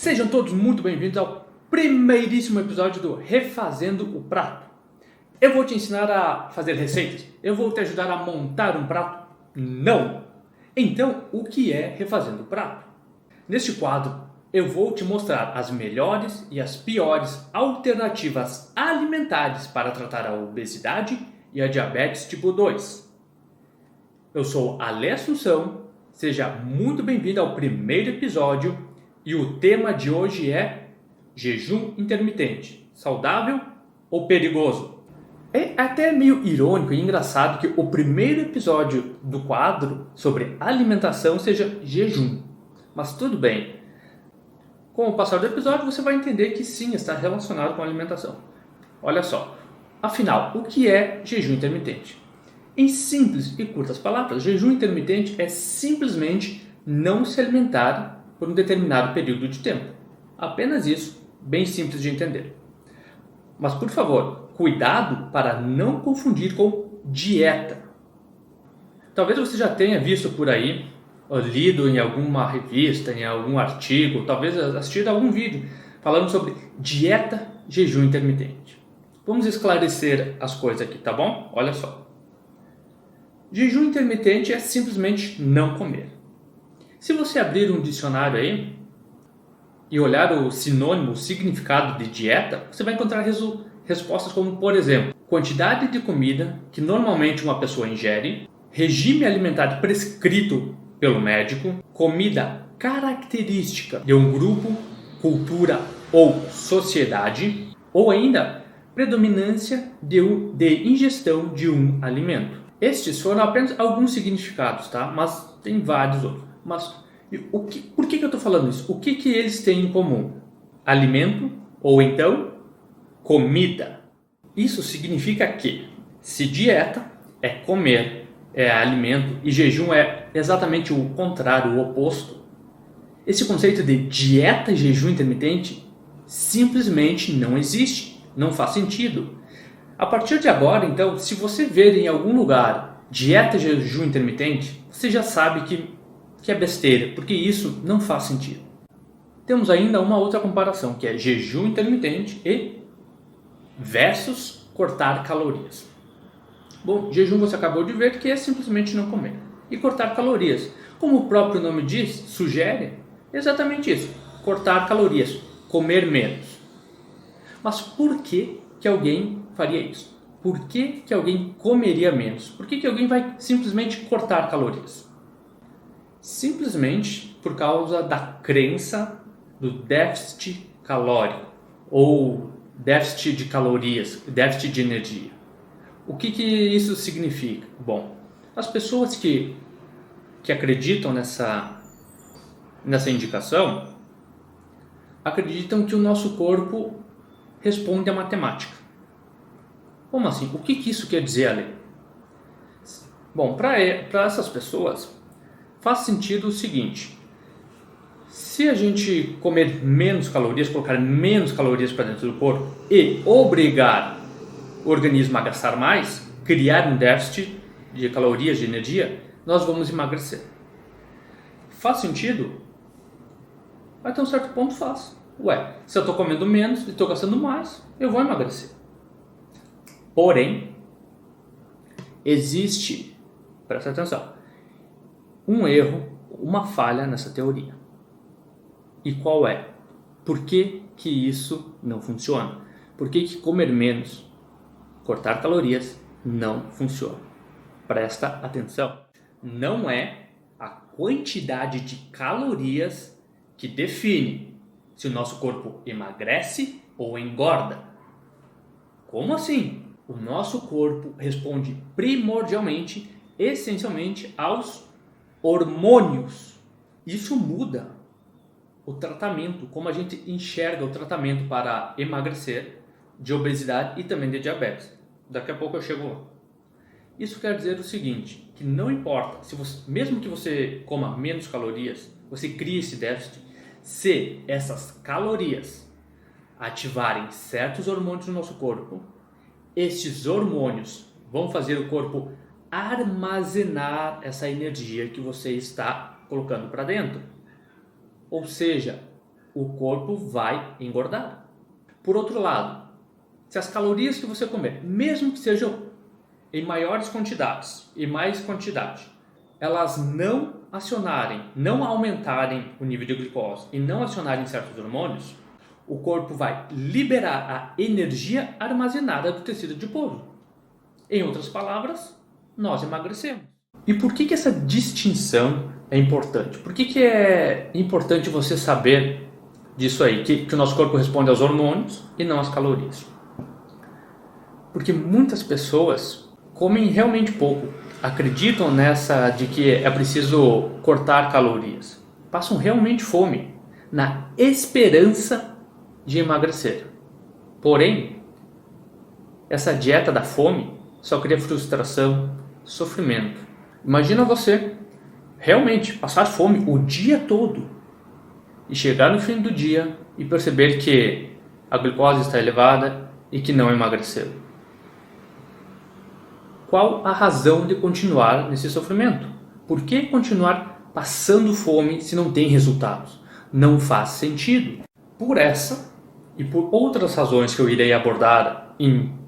Sejam todos muito bem-vindos ao primeiríssimo episódio do Refazendo o Prato. Eu vou te ensinar a fazer receitas? Eu vou te ajudar a montar um prato? Não! Então, o que é Refazendo o Prato? Neste quadro, eu vou te mostrar as melhores e as piores alternativas alimentares para tratar a obesidade e a diabetes tipo 2. Eu sou Ale Assunção, seja muito bem-vindo ao primeiro episódio e o tema de hoje é jejum intermitente, saudável ou perigoso? É até meio irônico e engraçado que o primeiro episódio do quadro sobre alimentação seja jejum, mas tudo bem. Com o passar do episódio você vai entender que sim, está relacionado com a alimentação. Olha só, afinal, o que é jejum intermitente? Em simples e curtas palavras, jejum intermitente é simplesmente não se alimentar por um determinado período de tempo. Apenas isso, bem simples de entender. Mas, por favor, cuidado para não confundir com dieta. Talvez você já tenha visto por aí, ou lido em alguma revista, em algum artigo, talvez assistido a algum vídeo falando sobre dieta jejum intermitente. Vamos esclarecer as coisas aqui, tá bom? Olha só. Jejum intermitente é simplesmente não comer. Se você abrir um dicionário aí e olhar o sinônimo, o significado de dieta, você vai encontrar respostas como, por exemplo, quantidade de comida que normalmente uma pessoa ingere, regime alimentar prescrito pelo médico, comida característica de um grupo, cultura ou sociedade, ou ainda predominância de ingestão de um alimento. Estes foram apenas alguns significados, tá? Mas tem vários outros. Mas por que eu estou falando isso? O que eles têm em comum? Alimento ou então comida. Isso significa que se dieta é comer, é alimento e jejum é exatamente o contrário, o oposto, esse conceito de dieta e jejum intermitente simplesmente não existe, não faz sentido. A partir de agora, então, se você ver em algum lugar dieta e jejum intermitente, você já sabe que é besteira, porque isso não faz sentido. Temos ainda uma outra comparação, que é jejum intermitente e versus cortar calorias. Bom, jejum você acabou de ver que é simplesmente não comer. E cortar calorias, como o próprio nome diz, sugere, é exatamente isso, cortar calorias, comer menos. Mas por que alguém faria isso? Por que alguém comeria menos? Por que alguém vai simplesmente cortar calorias? Simplesmente por causa da crença do déficit calórico ou déficit de calorias, déficit de energia. O que isso significa? Bom, as pessoas que acreditam nessa indicação acreditam que o nosso corpo responde à matemática. Como assim? O que isso quer dizer, Ale? Bom, para essas pessoas faz sentido o seguinte: se a gente comer menos calorias, colocar menos calorias para dentro do corpo e obrigar o organismo a gastar mais, criar um déficit de calorias, de energia, nós vamos emagrecer. Faz sentido? Até um certo ponto faz. Ué, se eu estou comendo menos e estou gastando mais, eu vou emagrecer. Porém, existe, presta atenção, um erro, uma falha nessa teoria. E qual é? Por que isso não funciona? Por que comer menos, cortar calorias, não funciona? Presta atenção. Não é a quantidade de calorias que define se o nosso corpo emagrece ou engorda. Como assim? O nosso corpo responde primordialmente, essencialmente, aos hormônios. Isso muda o tratamento, como a gente enxerga o tratamento para emagrecer, de obesidade e também de diabetes. Daqui a pouco eu chego lá. Isso quer dizer o seguinte, que não importa, mesmo que você coma menos calorias, você cria esse déficit, se essas calorias ativarem certos hormônios no nosso corpo, estes hormônios vão fazer o corpo armazenar essa energia que você está colocando para dentro. Ou seja, o corpo vai engordar. Por outro lado, se as calorias que você comer, mesmo que sejam em maiores quantidades e mais quantidade, elas não acionarem, não aumentarem o nível de glicose e não acionarem certos hormônios, o corpo vai liberar a energia armazenada do tecido adiposo. Em outras palavras, nós emagrecemos. E por que essa distinção é importante? Por que é importante você saber disso aí, que o nosso corpo responde aos hormônios e não às calorias? Porque muitas pessoas comem realmente pouco, acreditam nessa de que é preciso cortar calorias, passam realmente fome, na esperança de emagrecer. Porém, essa dieta da fome só cria frustração, sofrimento. Imagina você realmente passar fome o dia todo e chegar no fim do dia e perceber que a glicose está elevada e que não emagreceu. Qual a razão de continuar nesse sofrimento? Por que continuar passando fome se não tem resultados? Não faz sentido. Por essa e por outras razões que eu irei abordar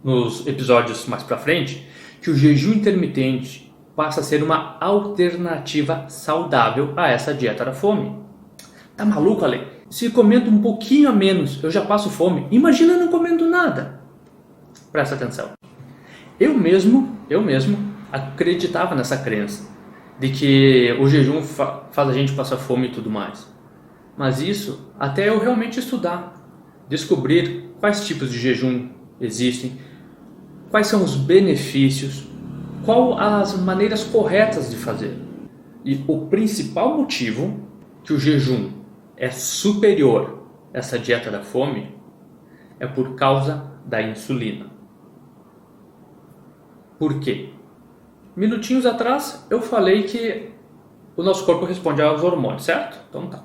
nos episódios mais para frente, que o jejum intermitente passa a ser uma alternativa saudável a essa dieta da fome. Tá maluco, Ale? Se comendo um pouquinho a menos eu já passo fome, imagina não comendo nada. Presta atenção. Eu mesmo acreditava nessa crença de que o jejum faz a gente passar fome e tudo mais. Mas isso até eu realmente estudar, descobrir quais tipos de jejum existem, quais são os benefícios, quais as maneiras corretas de fazer. E o principal motivo que o jejum é superior a essa dieta da fome é por causa da insulina. Por quê? Minutinhos atrás eu falei que o nosso corpo responde aos hormônios, certo? Então tá.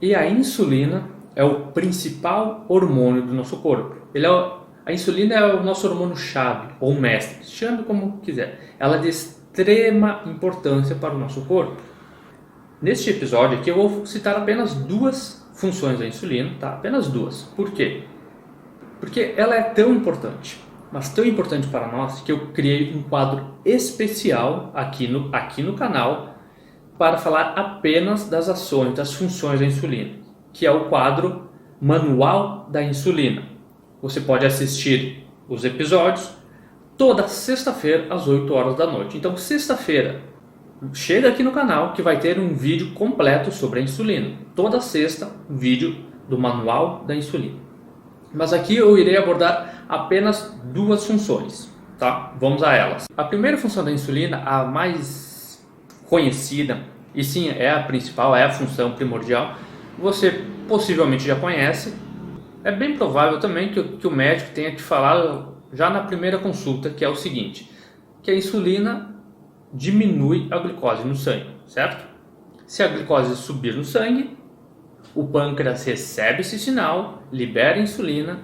E a insulina é o principal hormônio do nosso corpo. A insulina é o nosso hormônio-chave, ou mestre, chame como quiser. Ela é de extrema importância para o nosso corpo. Neste episódio aqui eu vou citar apenas 2 funções da insulina, tá? Apenas 2. Por quê? Porque ela é tão importante, mas tão importante para nós, que eu criei um quadro especial aqui no canal para falar apenas das ações, das funções da insulina, que é o quadro Manual da Insulina. Você pode assistir os episódios toda sexta-feira às 8 horas da noite. Então, sexta-feira, chega aqui no canal que vai ter um vídeo completo sobre a insulina. Toda sexta, um vídeo do Manual da Insulina. Mas aqui eu irei abordar apenas 2 funções, tá? Vamos a elas. A primeira função da insulina, a mais conhecida, e sim, é a principal, é a função primordial, você possivelmente já conhece. É bem provável também que o médico tenha te falado já na primeira consulta, que é o seguinte, que a insulina diminui a glicose no sangue, certo? Se a glicose subir no sangue, o pâncreas recebe esse sinal, libera a insulina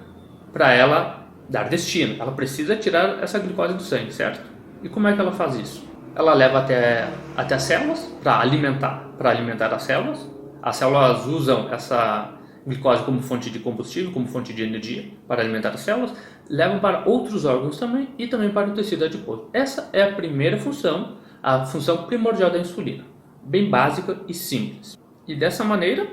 para ela dar destino. Ela precisa tirar essa glicose do sangue, certo? E como é que ela faz isso? Ela leva até as células para alimentar as células. As células usam essa glicose como fonte de combustível, como fonte de energia para alimentar as células. Levam para outros órgãos também e também para o tecido adiposo. Essa é a primeira função, a função primordial da insulina. Bem básica e simples. E dessa maneira,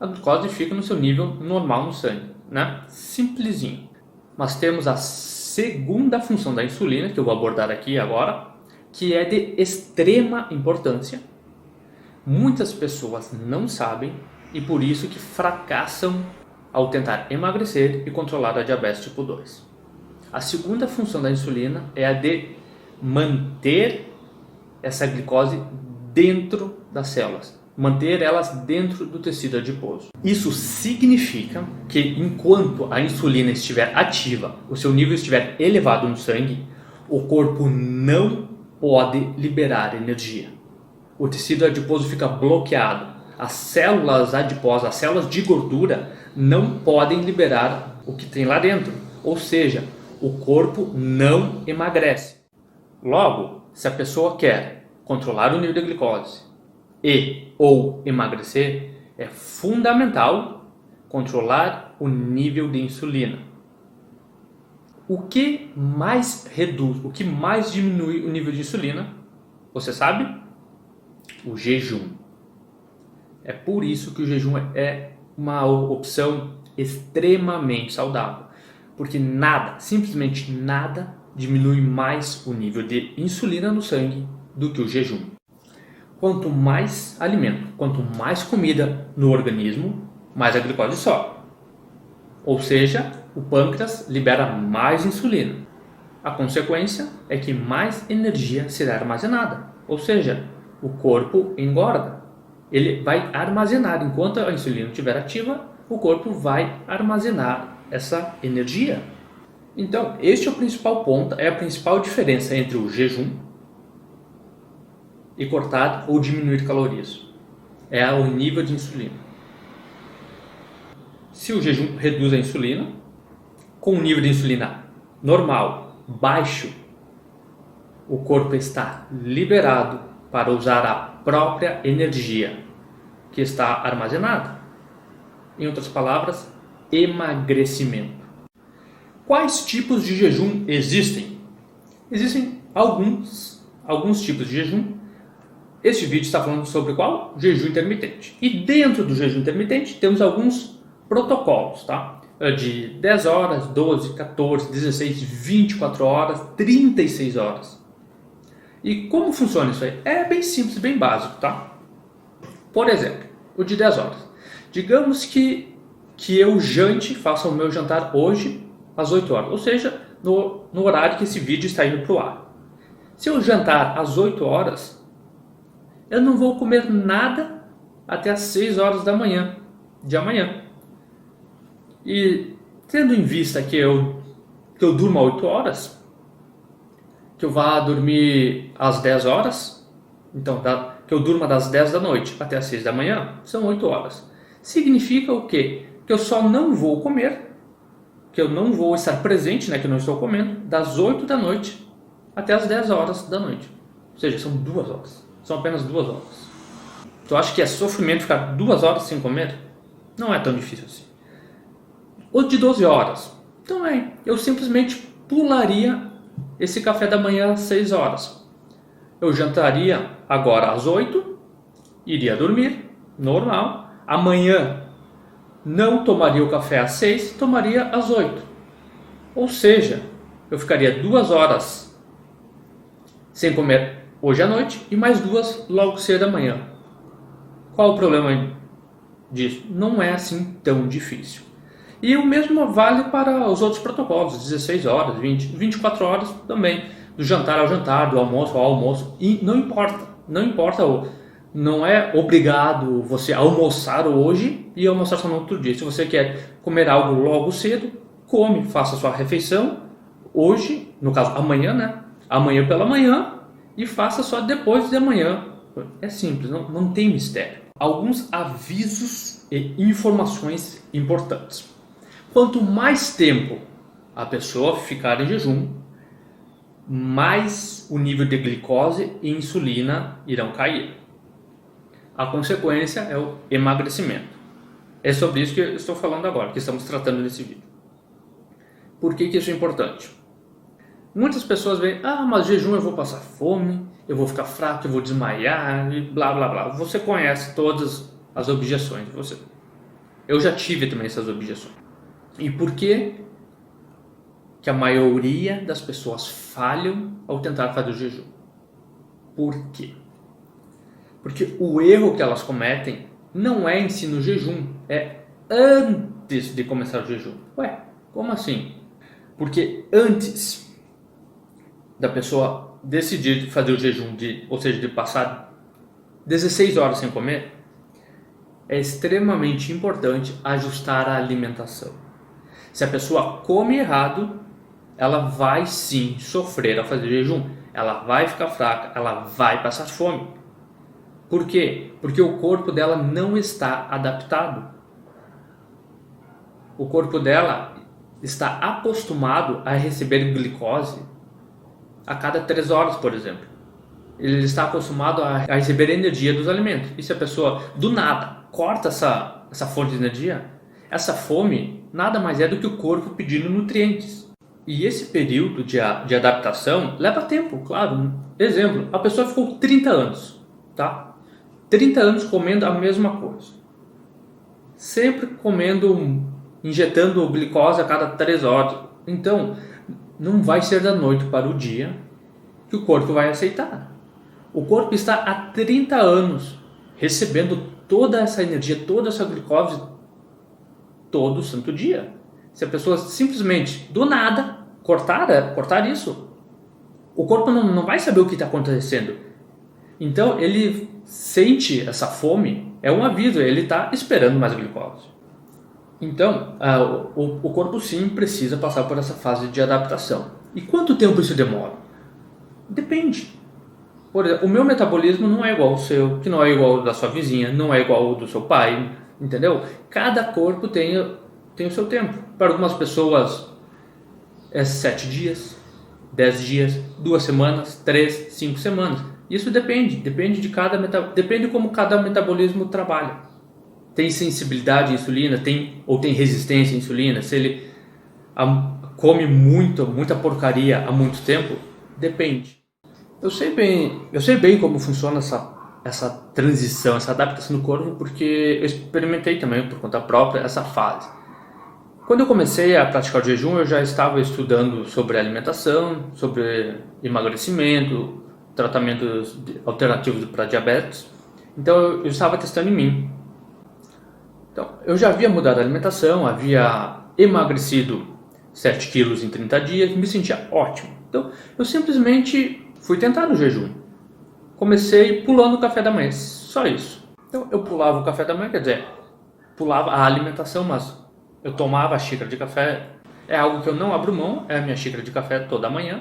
a glicose fica no seu nível normal no sangue, né? Simplesinho. Mas temos a segunda função da insulina, que eu vou abordar aqui agora, que é de extrema importância. Muitas pessoas não sabem e por isso que fracassam ao tentar emagrecer e controlar a diabetes tipo 2. A segunda função da insulina é a de manter essa glicose dentro das células, manter elas dentro do tecido adiposo. Isso significa que enquanto a insulina estiver ativa, o seu nível estiver elevado no sangue, o corpo não pode liberar energia. O tecido adiposo fica bloqueado. As células adiposas, as células de gordura, não podem liberar o que tem lá dentro. Ou seja, o corpo não emagrece. Logo, se a pessoa quer controlar o nível de glicose ou emagrecer, é fundamental controlar o nível de insulina. O que mais reduz, o que mais diminui o nível de insulina, você sabe? O jejum. É por isso que o jejum é uma opção extremamente saudável. Porque nada, simplesmente nada, diminui mais o nível de insulina no sangue do que o jejum. Quanto mais alimento, quanto mais comida no organismo, mais a glicose sobe. Ou seja, o pâncreas libera mais insulina. A consequência é que mais energia será armazenada. Ou seja, o corpo engorda. Ele vai armazenar, enquanto a insulina estiver ativa, o corpo vai armazenar essa energia. Então, este é o principal ponto, é a principal diferença entre o jejum e cortar ou diminuir calorias. É o nível de insulina. Se o jejum reduz a insulina, com o nível de insulina normal, baixo, o corpo está liberado para usar a própria energia que está armazenada. Em outras palavras, emagrecimento. Quais tipos de jejum existem? Existem alguns tipos de jejum. Este vídeo está falando sobre qual? Jejum intermitente. E dentro do jejum intermitente temos alguns protocolos, tá? De 10 horas, 12, 14, 16, 24 horas, 36 horas. E como funciona isso aí? É bem simples, bem básico, tá? Por exemplo, o de 10 horas. Digamos que eu jante, faça o meu jantar hoje às 8 horas, ou seja, no horário que esse vídeo está indo para o ar. Se eu jantar às 8 horas, eu não vou comer nada até às 6 horas da manhã, de amanhã. E tendo em vista que eu durmo às 8 horas, que eu vá dormir às 10 horas, então que eu durma das 10 da noite até às 6 da manhã, são 8 horas. Significa o quê? Que eu só não vou comer, que eu não vou estar presente, né, que eu não estou comendo, das 8 da noite até as 10 horas da noite. Ou seja, são 2 horas. São apenas 2 horas. Tu acha que é sofrimento ficar 2 horas sem comer? Não é tão difícil assim. O de 12 horas. Também. Eu simplesmente pularia esse café da manhã às 6 horas. Eu jantaria agora às 8, iria dormir, normal. Amanhã não tomaria o café às 6, tomaria às 8. Ou seja, eu ficaria 2 horas sem comer hoje à noite e mais 2 logo cedo amanhã. Qual o problema disso? Não é assim tão difícil. E o mesmo vale para os outros protocolos, 16 horas, 20, 24 horas também, do jantar ao jantar, do almoço ao almoço, e não importa, não é obrigado você almoçar hoje e almoçar só no outro dia. Se você quer comer algo logo cedo, come, faça sua refeição hoje, no caso amanhã, né? Amanhã pela manhã e faça só depois de amanhã. É simples, não tem mistério. Alguns avisos e informações importantes. Quanto mais tempo a pessoa ficar em jejum, mais o nível de glicose e insulina irão cair. A consequência é o emagrecimento. É sobre isso que eu estou falando agora, que estamos tratando nesse vídeo. Por que isso é importante? Muitas pessoas veem, mas jejum eu vou passar fome, eu vou ficar fraco, eu vou desmaiar, e blá blá blá. Você conhece todas as objeções. Eu já tive também essas objeções. E por que a maioria das pessoas falham ao tentar fazer o jejum? Por quê? Porque o erro que elas cometem não é em si no jejum, é antes de começar o jejum. Ué, como assim? Porque antes da pessoa decidir fazer o jejum, ou seja, de passar 16 horas sem comer, é extremamente importante ajustar a alimentação. Se a pessoa come errado, ela vai sim sofrer ao fazer jejum. Ela vai ficar fraca, ela vai passar fome. Por quê? Porque o corpo dela não está adaptado. O corpo dela está acostumado a receber glicose a cada 3 horas, por exemplo. Ele está acostumado a receber energia dos alimentos. E se a pessoa, do nada, corta essa fonte de energia, essa fome nada mais é do que o corpo pedindo nutrientes. E esse período de adaptação leva tempo, claro. Exemplo, a pessoa ficou 30 anos, tá? 30 anos comendo a mesma coisa. Sempre comendo, injetando glicose a cada 3 horas. Então, não vai ser da noite para o dia que o corpo vai aceitar. O corpo está há 30 anos recebendo toda essa energia, toda essa glicose todo santo dia. Se a pessoa simplesmente, do nada, cortar isso, o corpo não vai saber o que está acontecendo. Então, ele sente essa fome, é um aviso, ele está esperando mais glicose. Então, o corpo sim precisa passar por essa fase de adaptação. E quanto tempo isso demora? Depende. Por exemplo, o meu metabolismo não é igual ao seu, que não é igual ao da sua vizinha, não é igual ao do seu pai, entendeu? Cada corpo tem o seu tempo. Para algumas pessoas é 7 dias, 10 dias, 2 semanas, 3, 5 semanas. Isso depende depende como cada metabolismo trabalha. Tem sensibilidade à insulina, ou tem resistência à insulina, se ele come muita porcaria há muito tempo, depende. Eu sei bem como funciona essa transição, essa adaptação do corpo, porque eu experimentei também por conta própria essa fase. Quando eu comecei a praticar o jejum, eu já estava estudando sobre alimentação, sobre emagrecimento, tratamentos alternativos para diabetes. Então eu estava testando em mim. Então, eu já havia mudado a alimentação, havia emagrecido 7 quilos em 30 dias, me sentia ótimo. Então eu simplesmente fui tentar o jejum. Comecei pulando o café da manhã, só isso. Então eu pulava o café da manhã, quer dizer, pulava a alimentação, mas eu tomava a xícara de café. É algo que eu não abro mão, é a minha xícara de café toda manhã.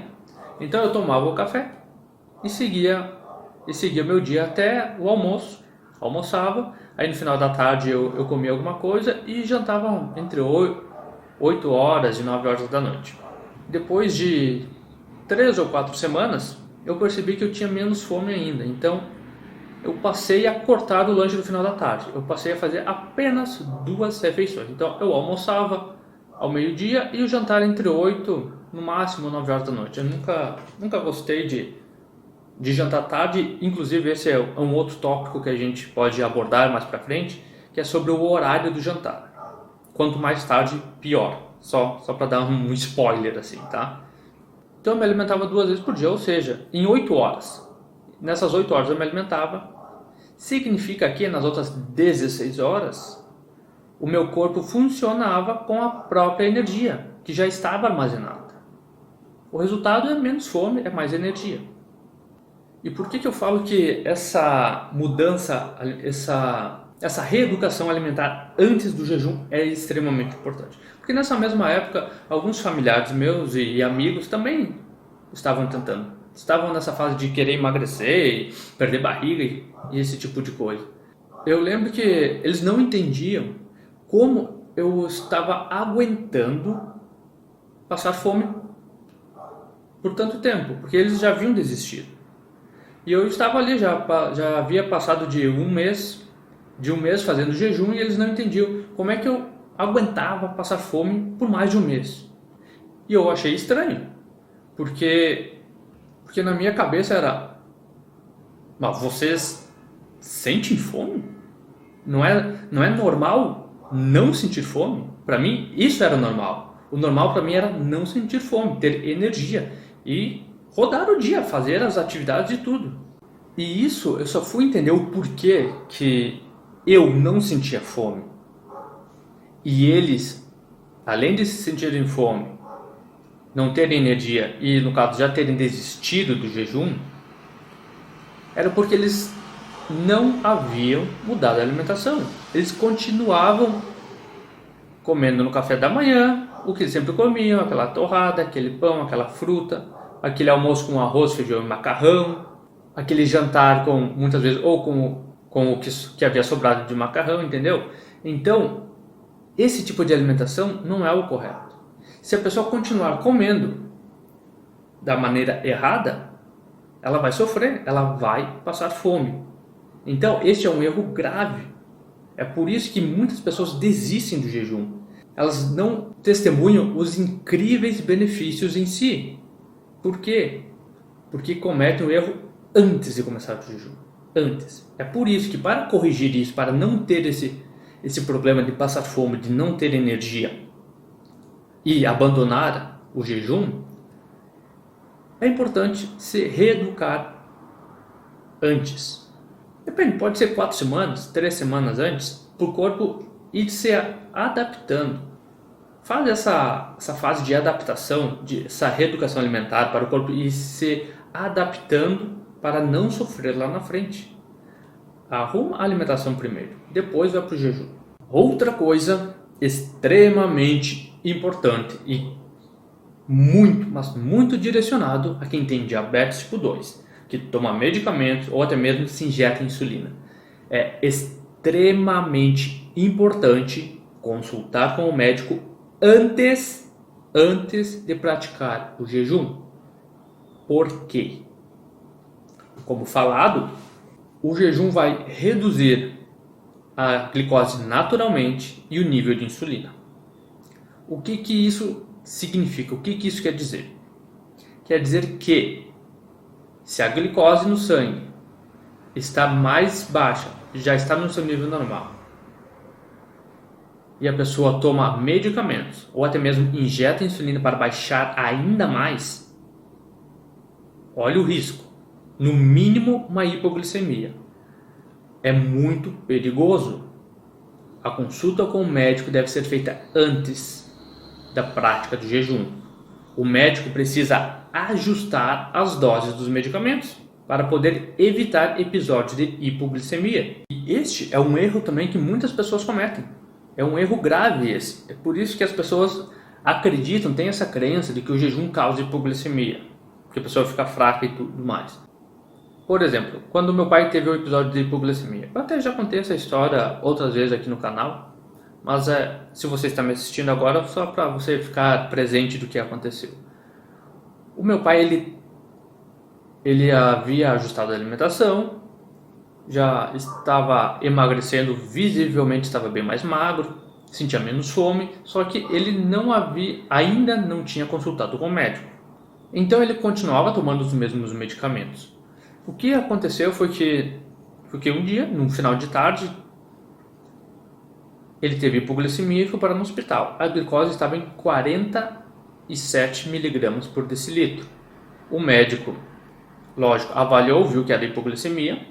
Então eu tomava o café e seguia meu dia até o almoço. Almoçava, aí no final da tarde eu comia alguma coisa e jantava entre 8 horas e 9 horas da noite. Depois de 3 ou 4 semanas, eu percebi que eu tinha menos fome ainda. Então eu passei a cortar o lanche no final da tarde. Eu passei a fazer apenas 2 refeições. Então eu almoçava ao meio-dia e o jantar entre 8, no máximo 9 horas da noite. Eu nunca gostei de jantar tarde. Inclusive esse é um outro tópico que a gente pode abordar mais pra frente, que é sobre o horário do jantar. Quanto mais tarde, pior. Só para dar um spoiler assim, tá? Então eu me alimentava 2 vezes por dia, ou seja, em 8 horas. Nessas 8 horas eu me alimentava. Significa que nas outras 16 horas, o meu corpo funcionava com a própria energia, que já estava armazenada. O resultado é menos fome, é mais energia. E por que eu falo que essa mudança, essa reeducação alimentar antes do jejum é extremamente importante? Porque nessa mesma época, alguns familiares meus e amigos também estavam nessa fase de querer emagrecer, perder barriga e esse tipo de coisa. Eu lembro que eles não entendiam como eu estava aguentando passar fome por tanto tempo, porque eles já haviam desistido. E eu estava ali, já havia passado de um mês fazendo jejum, e eles não entendiam como é que eu aguentava passar fome por mais de um mês. E eu achei estranho, porque na minha cabeça era: mas vocês sentem fome? Não é normal não sentir fome? Para mim, isso era normal. O normal para mim era não sentir fome, ter energia e rodar o dia, fazer as atividades e tudo. E isso eu só fui entender o porquê que eu não sentia fome. E eles, além de se sentirem fome, não terem energia e, no caso, já terem desistido do jejum, era porque eles não haviam mudado a alimentação. Eles continuavam comendo no café da manhã o que eles sempre comiam, aquela torrada, aquele pão, aquela fruta, aquele almoço com arroz, feijão e macarrão, aquele jantar com, muitas vezes, ou com o que havia sobrado de macarrão, entendeu? Então, esse tipo de alimentação não é o correto. Se a pessoa continuar comendo da maneira errada, ela vai sofrer, ela vai passar fome. Então, este é um erro grave. É por isso que muitas pessoas desistem do jejum. Elas não testemunham os incríveis benefícios em si. Por quê? Porque cometem o erro antes de começar o jejum. Antes. É por isso que, para corrigir isso, para não ter esse problema de passar fome, de não ter energia e abandonar o jejum, é importante se reeducar antes. Depende, pode ser 4 semanas, 3 semanas antes, para o corpo ir se adaptando. Faz essa fase de adaptação, essa reeducação alimentar para o corpo ir se adaptando para não sofrer lá na frente. Arruma a alimentação primeiro, depois vai para o jejum. Outra coisa extremamente importante e muito, mas muito direcionado a quem tem diabetes tipo 2, que toma medicamentos ou até mesmo se injeta insulina. É extremamente importante consultar com o médico antes de praticar o jejum. Por quê? Como falado, o jejum vai reduzir a glicose naturalmente e o nível de insulina. O que isso significa? O que isso quer dizer? Quer dizer que se a glicose no sangue está mais baixa, já está no seu nível normal, e a pessoa toma medicamentos ou até mesmo injeta insulina para baixar ainda mais, olha o risco. No mínimo, uma hipoglicemia. É muito perigoso. A consulta com o médico deve ser feita antes da prática do jejum. O médico precisa ajustar as doses dos medicamentos para poder evitar episódios de hipoglicemia. E este é um erro também que muitas pessoas cometem. É um erro grave esse. É por isso que as pessoas acreditam, têm essa crença de que o jejum causa hipoglicemia, porque a pessoa fica fraca e tudo mais. Por exemplo, quando meu pai teve um episódio de hipoglicemia, eu até já contei essa história outras vezes aqui no canal, mas se você está me assistindo agora, só para você ficar presente do que aconteceu. O meu pai, ele havia ajustado a alimentação, já estava emagrecendo, visivelmente estava bem mais magro, sentia menos fome, só que ele ainda não tinha consultado com o médico. Então ele continuava tomando os mesmos medicamentos. O que aconteceu foi que um dia, no final de tarde, ele teve hipoglicemia e foi parar no hospital. A glicose estava em 47 mg por decilitro. O médico, lógico, avaliou, viu que era hipoglicemia,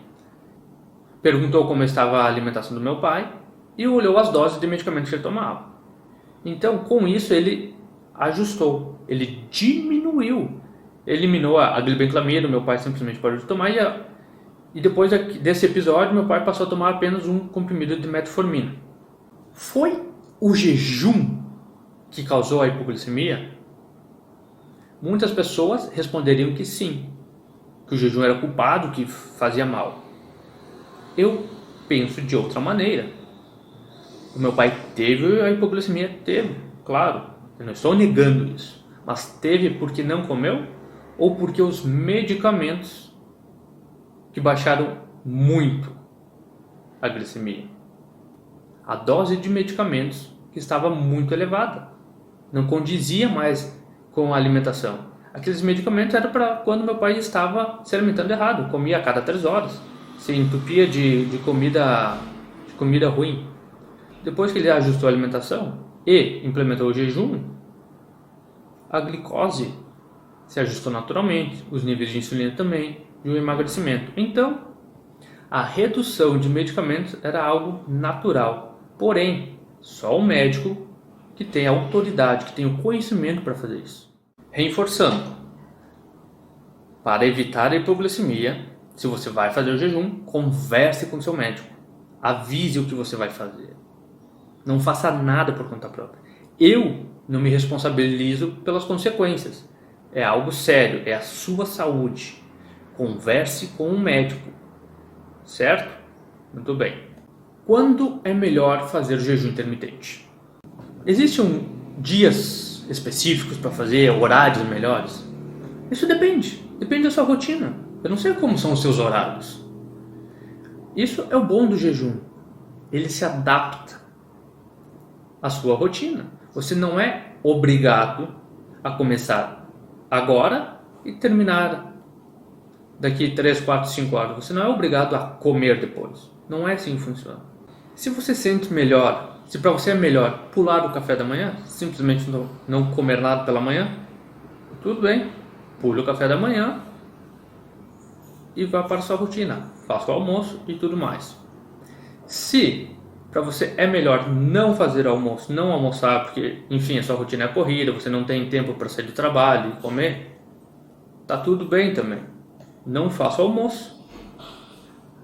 perguntou como estava a alimentação do meu pai e olhou as doses de medicamentos que ele tomava. Então, com isso, ele ajustou, ele diminuiu, eliminou a glibenclamida. Meu pai simplesmente parou de tomar e depois desse episódio, meu pai passou a tomar apenas um comprimido de metformina. Foi o jejum que causou a hipoglicemia? Muitas pessoas responderiam que sim, que o jejum era culpado, que fazia mal. Eu penso de outra maneira. O meu pai teve a hipoglicemia? Teve, claro. Eu não estou negando isso. Mas teve porque não comeu? Ou porque os medicamentos que baixaram muito a glicemia? A dose de medicamentos que estava muito elevada. Não condizia mais com a alimentação. Aqueles medicamentos eram para quando meu pai estava se alimentando errado. Comia a cada 3 horas. Se entupia de comida ruim. Depois que ele ajustou a alimentação e implementou o jejum, a glicose se ajustou naturalmente, os níveis de insulina também, e o emagrecimento. Então, a redução de medicamentos era algo natural. Porém, só o médico que tem a autoridade, que tem o conhecimento para fazer isso. Reforçando, para evitar a hipoglicemia, se você vai fazer o jejum, converse com seu médico. Avise o que você vai fazer. Não faça nada por conta própria. Eu não me responsabilizo pelas consequências. É algo sério, é a sua saúde. Converse com um médico. Certo? Muito bem. Quando é melhor fazer o jejum intermitente? Existem dias específicos para fazer, horários melhores? Isso depende da sua rotina. Eu não sei como são os seus horários. Isso é o bom do jejum. ele se adapta à sua rotina. Você não é obrigado a começar agora e terminar daqui 3, 4, 5 horas. Você não é obrigado a comer depois. Não é assim que funciona. Se você sente melhor, se para você é melhor pular o café da manhã, simplesmente não comer nada pela manhã, tudo bem, pule o café da manhã e vá para a sua rotina, faça o almoço e tudo mais. Se para você é melhor não fazer almoço, não almoçar, porque enfim, a sua rotina é corrida, você não tem tempo para sair do trabalho e comer, tá tudo bem também. Não faça o almoço.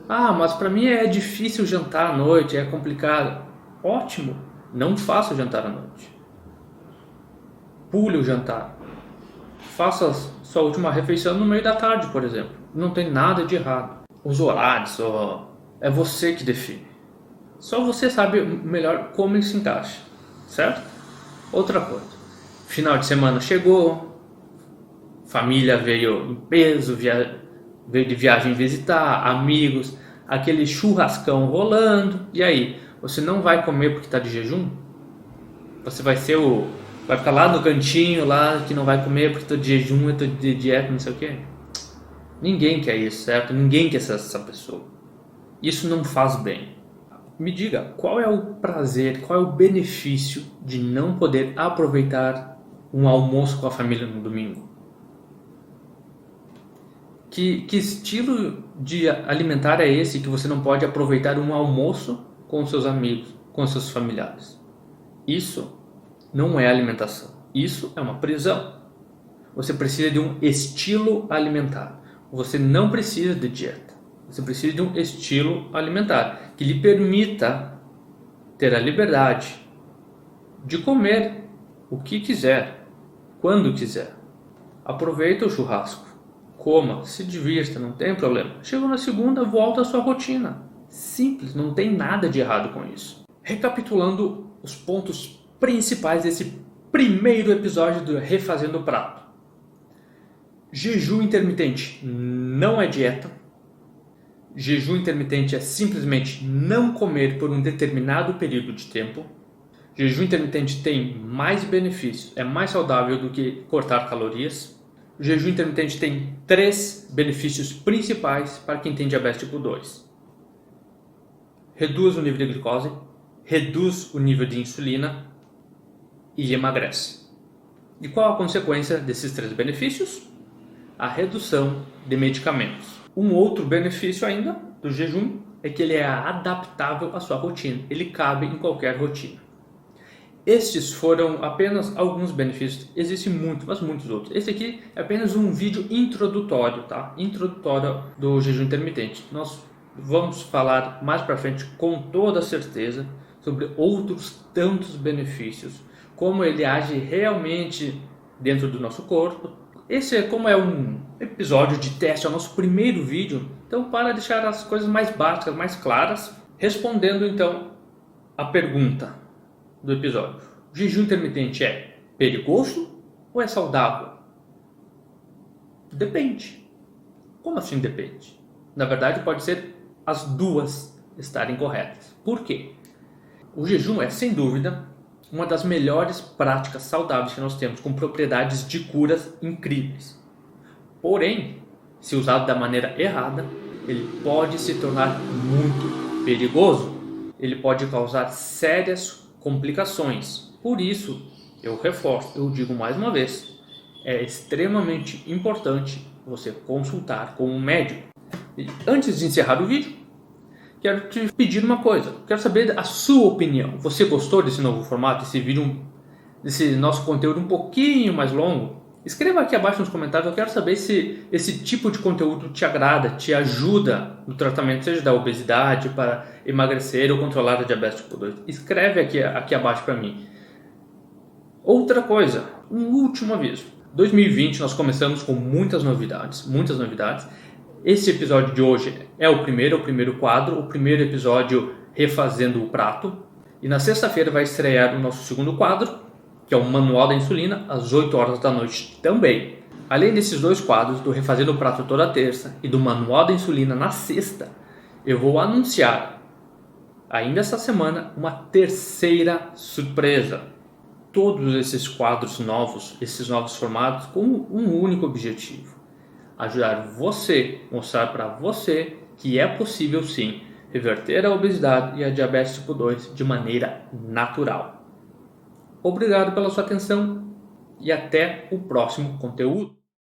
Ah, mas para mim é difícil jantar à noite, é complicado. Ótimo, não faça o jantar à noite. Pule o jantar. Faça sua última refeição no meio da tarde, por exemplo. Não tem nada de errado. Os horários, é você que define. Só você sabe melhor como ele se encaixa, certo? Outra coisa. Final de semana chegou, família veio em peso, veio de viagem visitar, amigos, aquele churrascão rolando. E aí, você não vai comer porque está de jejum? Você vai ficar lá no cantinho, lá que não vai comer porque estou de jejum, estou de dieta, não sei o quê? Ninguém quer isso, certo? Ninguém quer ser essa pessoa. Isso não faz bem. Me diga, qual é o prazer, qual é o benefício de não poder aproveitar um almoço com a família no domingo? Que estilo de alimentar é esse que você não pode aproveitar um almoço com seus amigos, com seus familiares? Isso não é alimentação. Isso é uma prisão. Você precisa de um estilo alimentar. Você não precisa de dieta. Você precisa de um estilo alimentar que lhe permita ter a liberdade de comer o que quiser, quando quiser. Aproveita o churrasco. Coma, se divirta, não tem problema. Chegou na segunda, volta à sua rotina. Simples, não tem nada de errado com isso. Recapitulando os pontos principais desse primeiro episódio do Refazendo o Prato. Jejum intermitente não é dieta. Jejum intermitente é simplesmente não comer por um determinado período de tempo. Jejum intermitente tem mais benefícios, é mais saudável do que cortar calorias. O jejum intermitente tem 3 benefícios principais para quem tem diabetes tipo 2. Reduz o nível de glicose, reduz o nível de insulina e emagrece. E qual a consequência desses 3 benefícios? A redução de medicamentos. Um outro benefício ainda do jejum é que ele é adaptável à sua rotina. Ele cabe em qualquer rotina. Estes foram apenas alguns benefícios. Existem muitos, mas muitos outros. Esse aqui é apenas um vídeo introdutório, tá? Introdutório do jejum intermitente. Nós vamos falar mais para frente com toda certeza sobre outros tantos benefícios, como ele age realmente dentro do nosso corpo. Esse, como é um episódio de teste, é o nosso primeiro vídeo, então para deixar as coisas mais básicas, mais claras, respondendo então a pergunta do episódio: o jejum intermitente é perigoso ou é saudável? Depende. Como assim depende? Na verdade, pode ser as duas estarem corretas. Por quê? O jejum é, sem dúvida, uma das melhores práticas saudáveis que nós temos, com propriedades de curas incríveis. Porém, se usado da maneira errada, ele pode se tornar muito perigoso. Ele pode causar sérias complicações. Por isso, eu reforço, eu digo mais uma vez, é extremamente importante você consultar com um médico. E antes de encerrar o vídeo, quero te pedir uma coisa. Quero saber a sua opinião. Você gostou desse novo formato, desse vídeo, desse nosso conteúdo um pouquinho mais longo? Escreva aqui abaixo nos comentários. Eu quero saber se esse tipo de conteúdo te agrada, te ajuda no tratamento, seja da obesidade, para emagrecer ou controlar a diabetes tipo 2. Escreve aqui abaixo para mim. Outra coisa, um último aviso. 2020 nós começamos com muitas novidades. Esse episódio de hoje é o primeiro quadro, o primeiro episódio Refazendo o Prato. E na sexta-feira vai estrear o nosso segundo quadro, que é o Manual da Insulina, às 8 horas da noite também. Além desses 2 quadros, do Refazendo o Prato toda terça e do Manual da Insulina na sexta, eu vou anunciar ainda essa semana, uma terceira surpresa. Todos esses quadros novos, esses novos formatos, com um único objetivo: ajudar você, mostrar para você que é possível sim reverter a obesidade e a diabetes tipo 2 de maneira natural. Obrigado pela sua atenção e até o próximo conteúdo.